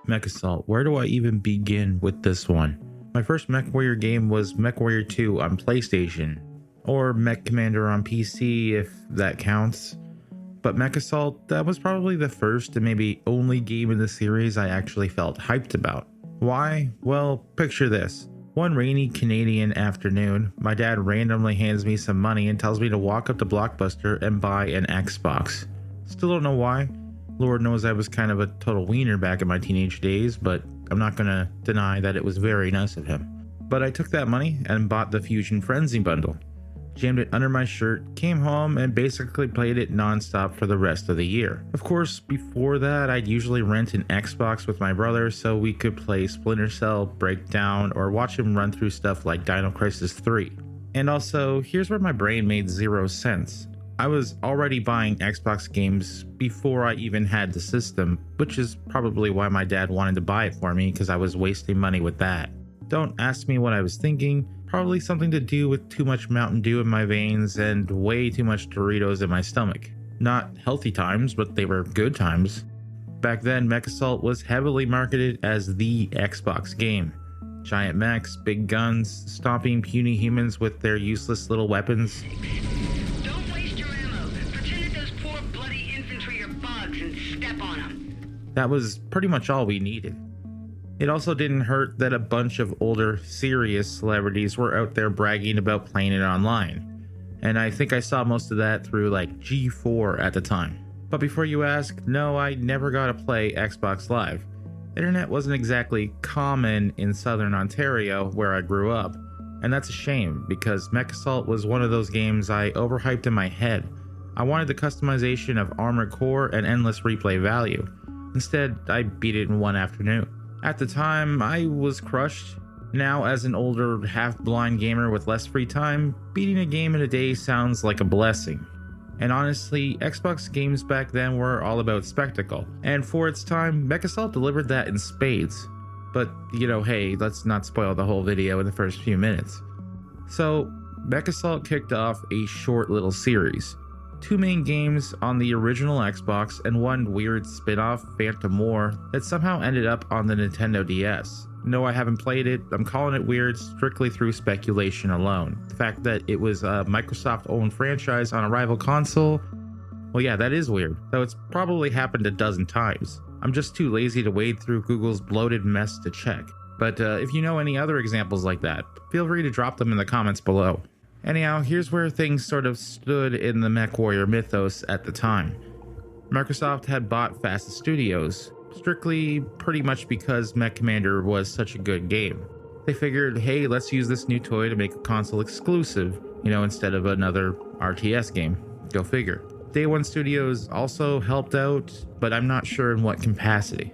MechAssault. Where do I even begin with this one? My first MechWarrior game was MechWarrior 2 on PlayStation, or Mech Commander on PC if that counts. But MechAssault, that was probably the first and maybe only game in the series I actually felt hyped about. Why? Well, picture this. One rainy Canadian afternoon, my dad randomly hands me some money and tells me to walk up to Blockbuster and buy an Xbox. Still don't know why. Lord knows I was kind of a total wiener back in my teenage days, but I'm not gonna deny that it was very nice of him. But I took that money and bought the Fusion Frenzy bundle. Jammed it under my shirt, came home, and basically played it non-stop for the rest of the year. Of course, before that, I'd usually rent an Xbox with my brother so we could play Splinter Cell, Breakdown, or watch him run through stuff like Dino Crisis 3. And also, here's where my brain made zero sense. I was already buying Xbox games before I even had the system, which is probably why my dad wanted to buy it for me, because I was wasting money with that. Don't ask me what I was thinking. Probably something to do with too much Mountain Dew in my veins and way too much Doritos in my stomach. Not healthy times, but they were good times. Back then, MechAssault was heavily marketed as the Xbox game. Giant mechs, big guns, stomping puny humans with their useless little weapons. Don't waste your ammo. Pretend that those poor bloody infantry are bugs and step on them. That was pretty much all we needed. It also didn't hurt that a bunch of older, serious celebrities were out there bragging about playing it online. And I think I saw most of that through like G4 at the time. But before you ask, no, I never got to play Xbox Live. Internet wasn't exactly common in Southern Ontario where I grew up. And that's a shame because MechAssault was one of those games I overhyped in my head. I wanted the customization of Armored Core and endless replay value. Instead, I beat it in one afternoon. At the time, I was crushed. Now, as an older, half-blind gamer with less free time, beating a game in a day sounds like a blessing. And honestly, Xbox games back then were all about spectacle. And for its time, MechAssault delivered that in spades. But, hey, let's not spoil the whole video in the first few minutes. So, MechAssault kicked off a short little series. 2 main games on the original Xbox and one weird spin-off, Phantom War, that somehow ended up on the Nintendo DS. No, I haven't played it. I'm calling it weird strictly through speculation alone. The fact that it was a Microsoft-owned franchise on a rival console, well yeah, that is weird, though it's probably happened a dozen times. I'm just too lazy to wade through Google's bloated mess to check. But if you know any other examples like that, feel free to drop them in the comments below. Anyhow, here's where things sort of stood in the MechWarrior mythos at the time. Microsoft had bought Fast Studios, strictly pretty much because Mech Commander was such a good game. They figured, hey, let's use this new toy to make a console exclusive, instead of another RTS game. Go figure. Day One Studios also helped out, but I'm not sure in what capacity.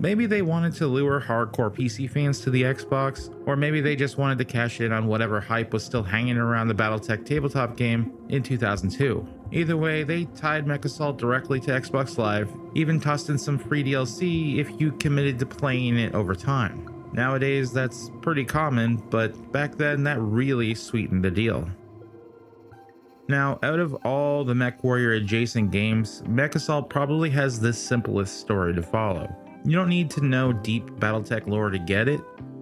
Maybe they wanted to lure hardcore PC fans to the Xbox, or maybe they just wanted to cash in on whatever hype was still hanging around the Battletech tabletop game in 2002. Either way, they tied MechAssault directly to Xbox Live, even tossed in some free DLC if you committed to playing it over time. Nowadays, that's pretty common, but back then that really sweetened the deal. Now, out of all the MechWarrior adjacent games, MechAssault probably has the simplest story to follow. You don't need to know deep Battletech lore to get it.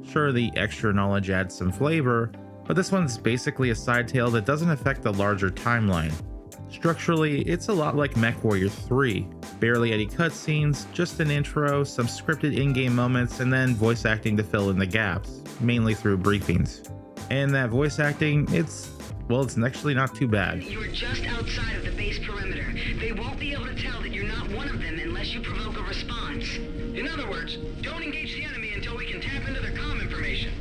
Sure, the extra knowledge adds some flavor, but this one's basically a side tale that doesn't affect the larger timeline. Structurally, it's a lot like MechWarrior 3. Barely any cutscenes, just an intro, some scripted in-game moments, and then voice acting to fill in the gaps, mainly through briefings. And that voice acting, it's actually not too bad. You're just outside of the base perimeter. They won't be able to tell that you're not one of them unless you provoke a response. In other words, don't engage the enemy until we can tap into their comm information.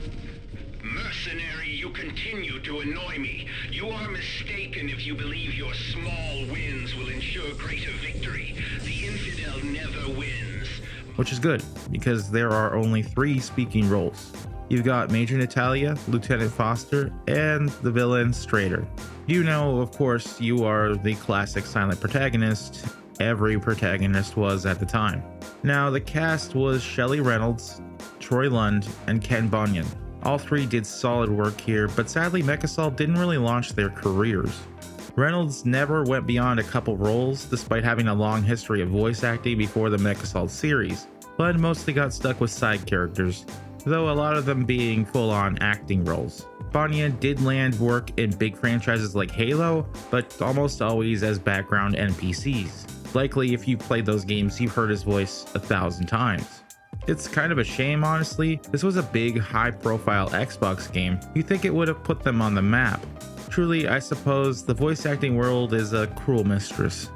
Mercenary, you continue to annoy me. You are mistaken if you believe your small wins will ensure greater victory. The infidel never wins. Which is good, because there are only 3 speaking roles. You've got Major Natalia, Lieutenant Foster, and the villain Strader. Of course, you are the classic silent protagonist. Every protagonist was at the time. Now, the cast was Shelley Reynolds, Troy Lund, and Ken Bunyan. All 3 did solid work here, but sadly MechAssault didn't really launch their careers. Reynolds never went beyond a couple roles, despite having a long history of voice acting before the MechAssault series. but mostly got stuck with side characters, though a lot of them being full-on acting roles. Vanya did land work in big franchises like Halo, but almost always as background NPCs. Likely if you played those games, you've heard his voice 1,000 times. It's kind of a shame, honestly. This was a big, high-profile Xbox game. You'd think it would have put them on the map. Truly, I suppose the voice acting world is a cruel mistress.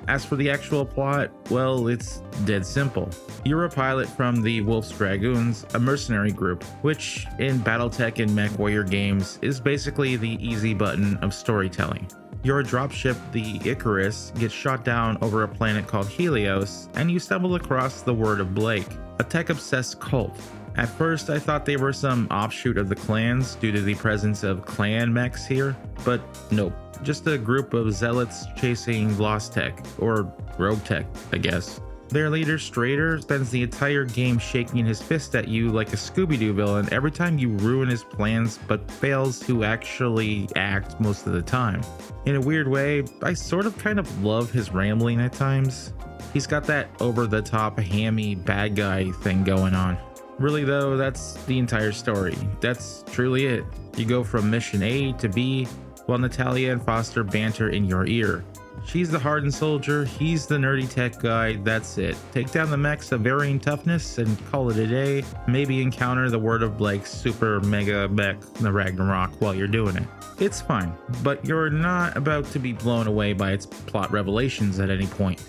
As for the actual plot, well, it's dead simple. You're a pilot from the Wolf's Dragoons, a mercenary group, which in Battletech and MechWarrior games is basically the easy button of storytelling. Your dropship, the Icarus, gets shot down over a planet called Helios, and you stumble across the Word of Blake, a tech-obsessed cult. At first, I thought they were some offshoot of the clans due to the presence of clan mechs here, but nope. Just a group of zealots chasing lost tech, or rogue tech, I guess. Their leader, Strader, spends the entire game shaking his fist at you like a Scooby-Doo villain every time you ruin his plans, but fails to actually act most of the time. In a weird way, I sort of kind of love his rambling at times. He's got that over-the-top hammy bad guy thing going on. Really though, that's the entire story. That's truly it. You go from mission A to B, while Natalia and Foster banter in your ear. She's the hardened soldier, he's the nerdy tech guy, that's it. Take down the mechs of varying toughness and call it a day. Maybe encounter the Word of Blake's super mega mech, the Ragnarok, while you're doing it. It's fine, but you're not about to be blown away by its plot revelations at any point.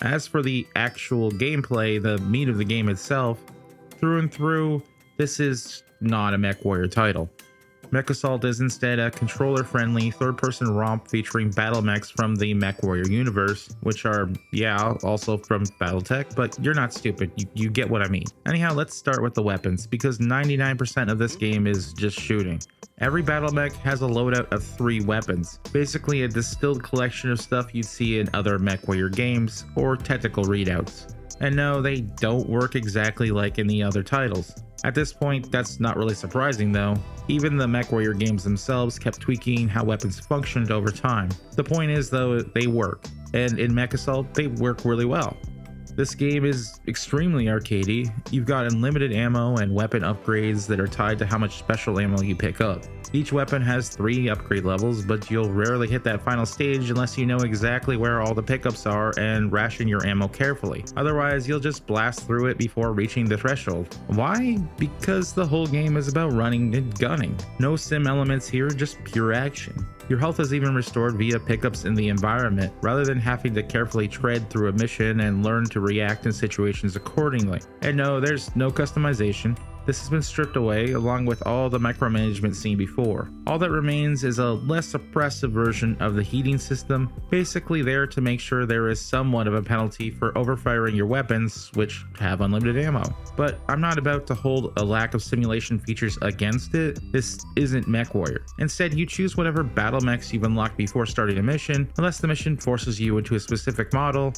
As for the actual gameplay, the meat of the game itself, through and through, this is not a MechWarrior title. MechAssault is instead a controller-friendly third-person romp featuring battle mechs from the MechWarrior universe, which are, yeah, also from Battletech, but you're not stupid, you get what I mean. Anyhow, let's start with the weapons, because 99% of this game is just shooting. Every battle mech has a loadout of 3 weapons, basically a distilled collection of stuff you'd see in other MechWarrior games, or technical readouts. And no, they don't work exactly like in the other titles. At this point, that's not really surprising though. Even the MechWarrior games themselves kept tweaking how weapons functioned over time. The point is though, they work, and in MechAssault, they work really well. This game is extremely arcadey. You've got unlimited ammo and weapon upgrades that are tied to how much special ammo you pick up. Each weapon has 3 upgrade levels, but you'll rarely hit that final stage unless you know exactly where all the pickups are and ration your ammo carefully. Otherwise, you'll just blast through it before reaching the threshold. Why? Because the whole game is about running and gunning. No sim elements here, just pure action. Your health is even restored via pickups in the environment, rather than having to carefully tread through a mission and learn to react in situations accordingly. And no, there's no customization. This has been stripped away, along with all the micromanagement seen before. All that remains is a less oppressive version of the heating system, basically there to make sure there is somewhat of a penalty for overfiring your weapons, which have unlimited ammo. But I'm not about to hold a lack of simulation features against it. This isn't MechWarrior. Instead, you choose whatever battle mechs you've unlocked before starting a mission, unless the mission forces you into a specific model.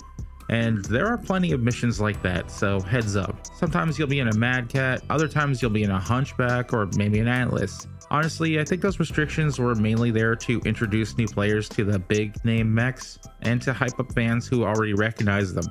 And there are plenty of missions like that, so heads up. Sometimes you'll be in a Mad Cat, other times you'll be in a Hunchback, or maybe an Atlas. Honestly, I think those restrictions were mainly there to introduce new players to the big name mechs, and to hype up fans who already recognize them.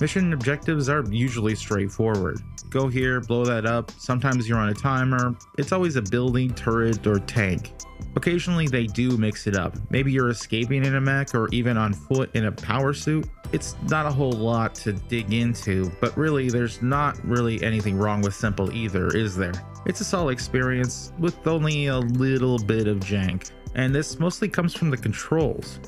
Mission objectives are usually straightforward. Go here, blow that up, sometimes you're on a timer, it's always a building, turret, or tank. Occasionally they do mix it up. Maybe you're escaping in a mech or even on foot in a power suit. It's not a whole lot to dig into, but really there's not really anything wrong with simple either, is there? It's a solid experience with only a little bit of jank, and this mostly comes from the controls.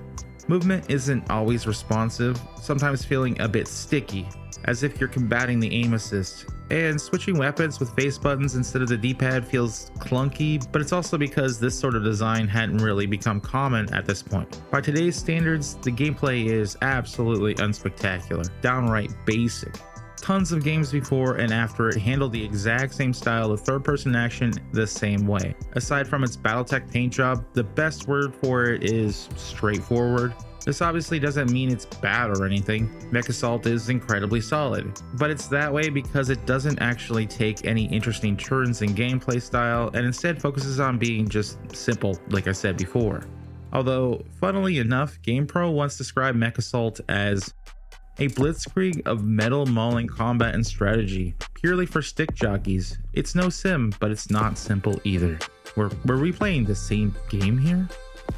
Movement isn't always responsive, sometimes feeling a bit sticky, as if you're combating the aim assist. And switching weapons with face buttons instead of the D-pad feels clunky, but it's also because this sort of design hadn't really become common at this point. By today's standards, the gameplay is absolutely unspectacular, downright basic. Tons of games before and after it handled the exact same style of third-person action the same way. Aside from its Battletech paint job, the best word for it is straightforward. This obviously doesn't mean it's bad or anything. MechAssault is incredibly solid, but it's that way because it doesn't actually take any interesting turns in gameplay style and instead focuses on being just simple, like I said before. Although, funnily enough, GamePro once described MechAssault as A blitzkrieg of metal mauling combat and strategy, purely for stick jockeys. It's no sim, but it's not simple either. Were we playing the same game here?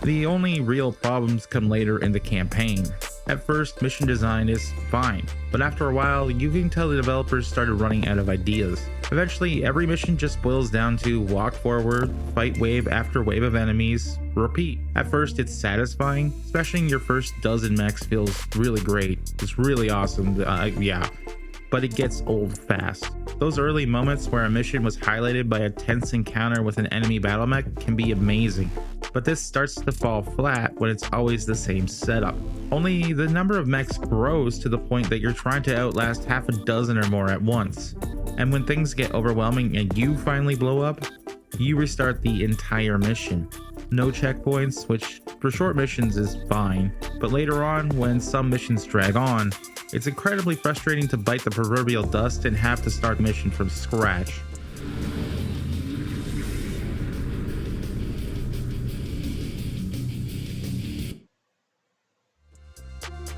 The only real problems come later in the campaign. At first, mission design is fine, but after a while, you can tell the developers started running out of ideas. Eventually, every mission just boils down to walk forward, fight wave after wave of enemies, repeat. At first, it's satisfying, especially in your first dozen mechs feels really great. It's really awesome, yeah. But it gets old fast. Those early moments where a mission was highlighted by a tense encounter with an enemy battle mech can be amazing, but this starts to fall flat when it's always the same setup. Only the number of mechs grows to the point that you're trying to outlast half a dozen or more at once. And when things get overwhelming and you finally blow up, you restart the entire mission. No checkpoints, which for short missions is fine, but later on, when some missions drag on, it's incredibly frustrating to bite the proverbial dust and have to start the mission from scratch.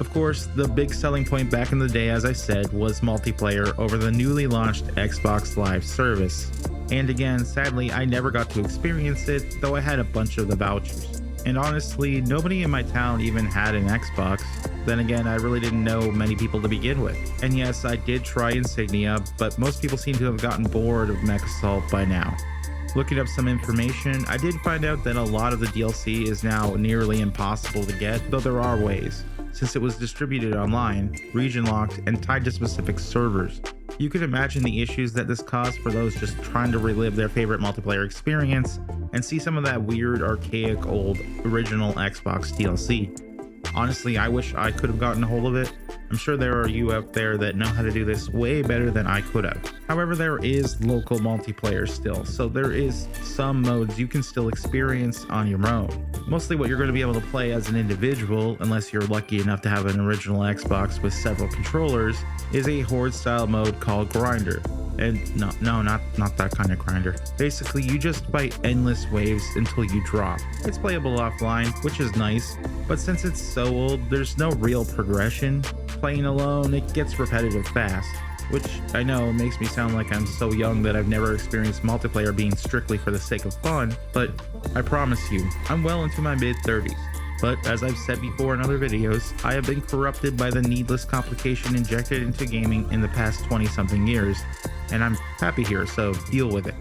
Of course, the big selling point back in the day, as I said, was multiplayer over the newly launched Xbox Live service. And again, sadly, I never got to experience it, though I had a bunch of the vouchers. And honestly, nobody in my town even had an Xbox. Then again, I really didn't know many people to begin with. And yes, I did try Insignia, but most people seem to have gotten bored of MechAssault by now. Looking up some information, I did find out that a lot of the DLC is now nearly impossible to get, though there are ways, since it was distributed online, region locked, and tied to specific servers. You can imagine the issues that this caused for those just trying to relive their favorite multiplayer experience and see some of that weird, archaic, old, original Xbox DLC. Honestly, I wish I could have gotten a hold of it. I'm sure there are you out there that know how to do this way better than I could have. However, there is local multiplayer still, so there is some modes you can still experience on your own. Mostly what you're going to be able to play as an individual, unless you're lucky enough to have an original Xbox with several controllers, is a horde style mode called Grinder. And not that kind of grinder. Basically, you just fight endless waves until you drop. It's playable offline, which is nice, but since it's so old, there's no real progression. Playing alone, it gets repetitive fast, which I know makes me sound like I'm so young that I've never experienced multiplayer being strictly for the sake of fun, but I promise you, I'm well into my mid-30s. But as I've said before in other videos, I have been corrupted by the needless complication injected into gaming in the past 20-something years, and I'm happy here, so deal with it.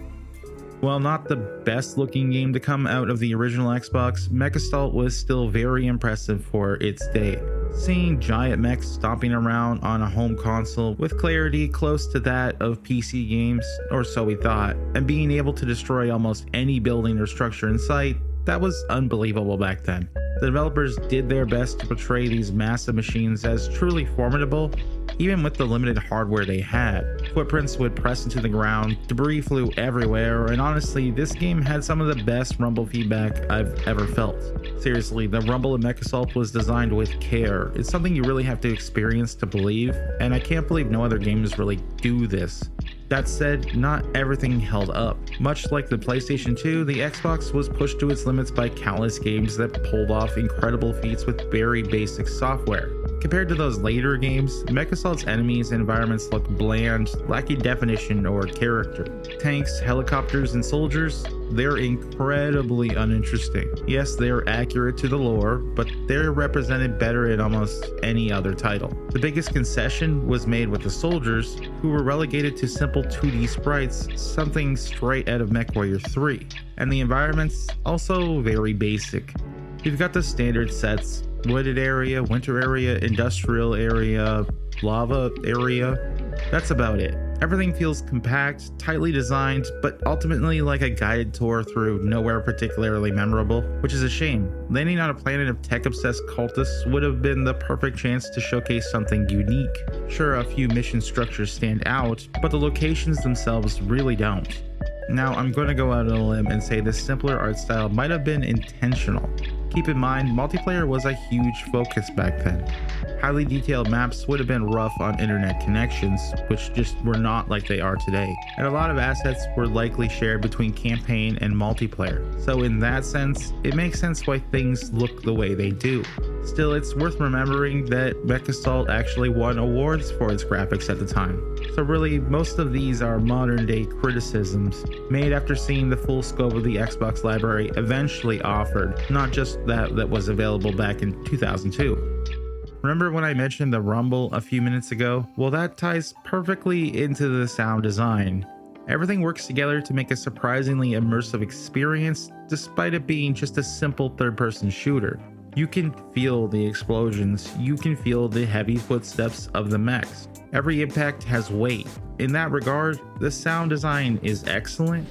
While not the best looking game to come out of the original Xbox, MechAssault was still very impressive for its day. Seeing giant mechs stomping around on a home console with clarity close to that of PC games, or so we thought, and being able to destroy almost any building or structure in sight, that was unbelievable back then. The developers did their best to portray these massive machines as truly formidable, even with the limited hardware they had. Footprints would press into the ground, debris flew everywhere, and honestly, this game had some of the best rumble feedback I've ever felt. Seriously, the rumble in MechAssault was designed with care. It's something you really have to experience to believe, and I can't believe no other games really do this. That said, not everything held up. Much like the PlayStation 2, the Xbox was pushed to its limits by countless games that pulled off incredible feats with very basic software. Compared to those later games, MechAssault's enemies and environments look bland, lacking definition or character. Tanks, helicopters, and soldiers, they're incredibly uninteresting. Yes, they're accurate to the lore, but they're represented better in almost any other title. The biggest concession was made with the soldiers, who were relegated to simple 2D sprites, something straight out of MechWarrior 3. And the environments, also very basic. You've got the standard sets: wooded area, winter area, industrial area, lava area. That's about it. Everything feels compact, tightly designed, but ultimately like a guided tour through nowhere particularly memorable, which is a shame. Landing on a planet of tech-obsessed cultists would have been the perfect chance to showcase something unique. Sure, a few mission structures stand out, but the locations themselves really don't. Now, I'm going to go out on a limb and say this simpler art style might have been intentional. Keep in mind, multiplayer was a huge focus back then. Highly detailed maps would have been rough on internet connections, which just were not like they are today. And a lot of assets were likely shared between campaign and multiplayer. So in that sense, it makes sense why things look the way they do. Still, it's worth remembering that MechAssault actually won awards for its graphics at the time. So really, most of these are modern day criticisms made after seeing the full scope of the Xbox library eventually offered, not just that was available back in 2002. Remember when I mentioned the rumble a few minutes ago? Well, that ties perfectly into the sound design. Everything works together to make a surprisingly immersive experience, despite it being just a simple third-person shooter. You can feel the explosions, you can feel the heavy footsteps of the mechs. Every impact has weight. In that regard, the sound design is excellent.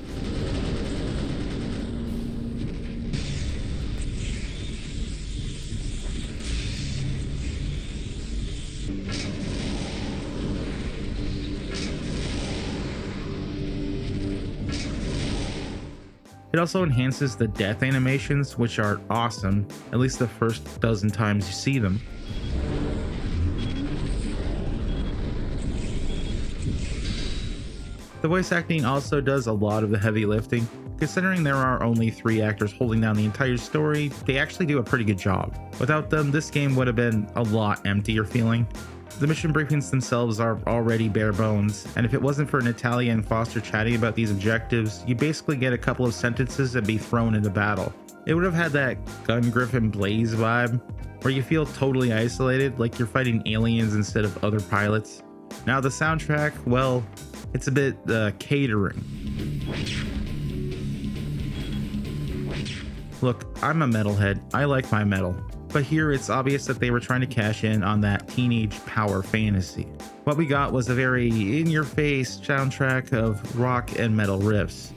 It also enhances the death animations, which are awesome, at least the first dozen times you see them. The voice acting also does a lot of the heavy lifting. Considering there are only 3 actors holding down the entire story, they actually do a pretty good job. Without them, this game would have been a lot emptier feeling. The mission briefings themselves are already bare bones, and if it wasn't for Natalia and Foster chatting about these objectives, you basically get a couple of sentences and be thrown into battle. It would have had that Gun Griffin Blaze vibe, where you feel totally isolated, like you're fighting aliens instead of other pilots. Now the soundtrack, well, it's a bit catering. Look, I'm a metalhead, I like my metal. But here it's obvious that they were trying to cash in on that teenage power fantasy. What we got was a very in-your-face soundtrack of rock and metal riffs.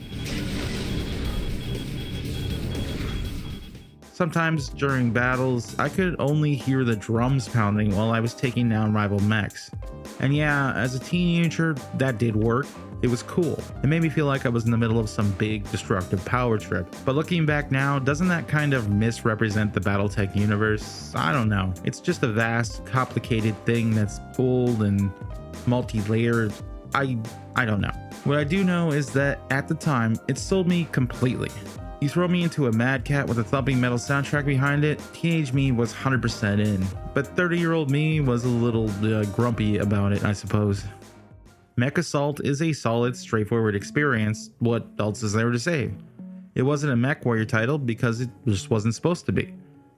Sometimes during battles, I could only hear the drums pounding while I was taking down rival mechs. And yeah, as a teenager, that did work. It was cool. It made me feel like I was in the middle of some big destructive power trip. But looking back now, doesn't that kind of misrepresent the Battletech universe? I don't know. It's just a vast, complicated thing that's old and multi-layered. I don't know. What I do know is that at the time, it sold me completely. You throw me into a Mad Cat with a thumping metal soundtrack behind it, teenage me was 100% in. But 30-year-old me was a little grumpy about it, I suppose. MechAssault is a solid, straightforward experience. What else is there to say? It wasn't a MechWarrior title because it just wasn't supposed to be.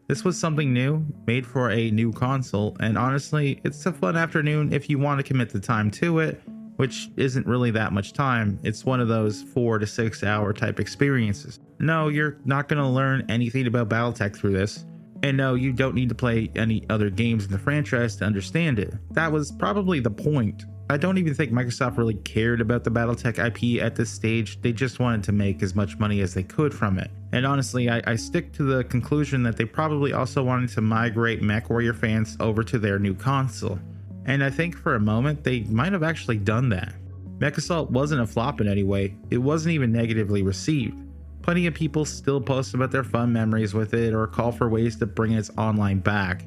This was something new, made for a new console, and honestly, it's a fun afternoon if you want to commit the time to it, which isn't really that much time. It's one of those 4 to 6 hour type experiences. No, you're not going to learn anything about Battletech through this. And no, you don't need to play any other games in the franchise to understand it. That was probably the point. I don't even think Microsoft really cared about the Battletech IP at this stage. They just wanted to make as much money as they could from it. And honestly, I stick to the conclusion that they probably also wanted to migrate MechWarrior fans over to their new console. And I think for a moment, they might have actually done that. MechAssault wasn't a flop in any way. It wasn't even negatively received. Plenty of people still post about their fun memories with it or call for ways to bring its online back.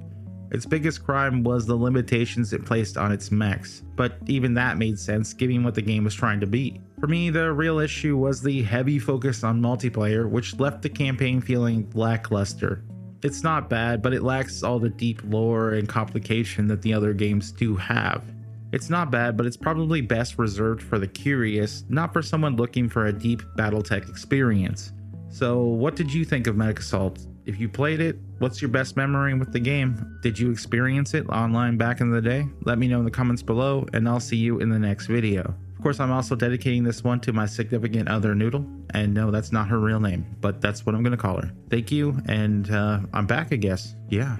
Its biggest crime was the limitations it placed on its mechs, but even that made sense given what the game was trying to be. For me, the real issue was the heavy focus on multiplayer, which left the campaign feeling lackluster. It's not bad, but it lacks all the deep lore and complication that the other games do have. It's not bad, but it's probably best reserved for the curious, not for someone looking for a deep Battletech experience. So what did you think of MechAssault? If you played it, what's your best memory with the game? Did you experience it online back in the day? Let me know in the comments below, and I'll see you in the next video. Of course, I'm also dedicating this one to my significant other, Noodle. And no, that's not her real name, but that's what I'm going to call her. Thank you, and I'm back, I guess. Yeah.